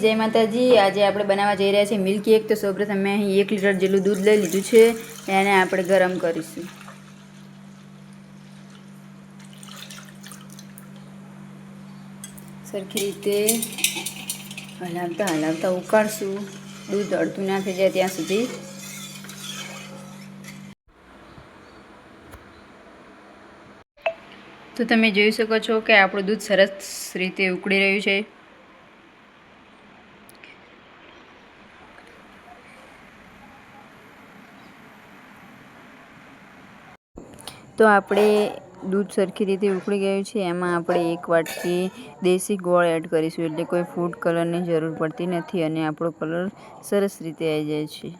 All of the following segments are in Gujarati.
જય માતાજી। આજે આપણે બનાવવા જઈ રહ્યા છીએ મિલ્ક કેક। તો સૌપ્રથમ મેં અહીં 1 લીટર જેટલું દૂધ લઈ લીધું છે, એને આપણે ગરમ કરીશું। સરખી રીતે હલાવતા હલાવતા ઉકાળશું, દૂધ અડધું ના થઈ જાય ત્યાં સુધી। તો તમે જોઈ શકો છો કે આપણું દૂધ સરસ રીતે ઉકળી રહ્યું છે। તો આપણે દૂધ સરખી રીતે ઉકળી ગયું છે, એમાં આપણે 1 વાટકી દેશી ગોળ એડ કરીશું, એટલે કોઈ ફૂડ કલરની જરૂર પડતી નથી અને આપણો કલર સરસ રીતે આવી જાય છે।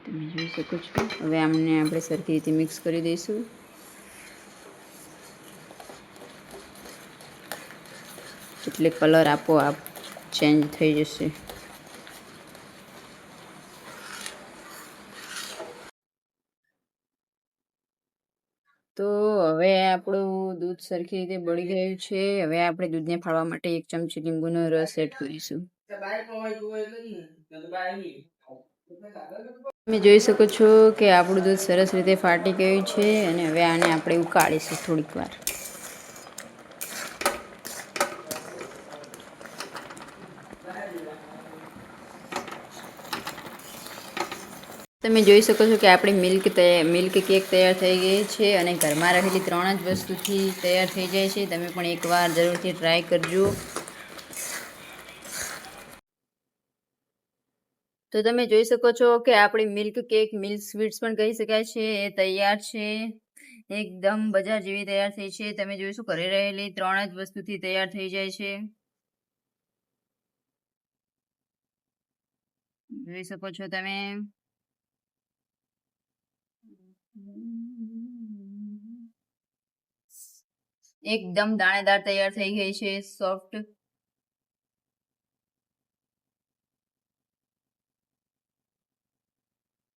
તમે જોઈ શકો છો। હવે આમને આપણે સરખી રીતે મિક્સ કરી દઈશું। એટલે કલર આપોઆપ ચેન્જ થઈ જશે। તો હવે આપણું દૂધ સરખી રીતે બળી ગયું છે। હવે આપણે દૂધને ફાળવા માટે 1 ચમચી લીંબુનો રસ એડ કરીશું। તમે જોઈ શકો છો કે આપણું દૂધ સરસ રીતે ફાટી ગયું છે અને હવે આને આપણે ઉકાળીશું થોડીક વાર। તમે જોઈ શકો છો કે આપણી મિલ્ક કેક તૈયાર થઈ ગઈ છે અને ઘરમાં રહેલી 3 જ વસ્તુથી તૈયાર થઈ જાય છે। તમે પણ એકવાર જરૂરથી ટ્રાય કરજો। તો તમે જોઈ શકો છો કે આપણી મિલ્ક કેક, મિલ્ક સ્વીટ્સ પણ કહી શકાય છે, એ તૈયાર છે। એકદમ બજાર જેવી તૈયાર થઈ છે। તમે જોઈશું ઘરે રહેલી 3 જ વસ્તુથી તૈયાર થઈ જાય છે। જોઈ શકો છો તમે। એકદમ દાણેદાર તૈયાર થઈ ગઈ છે, સોફ્ટ।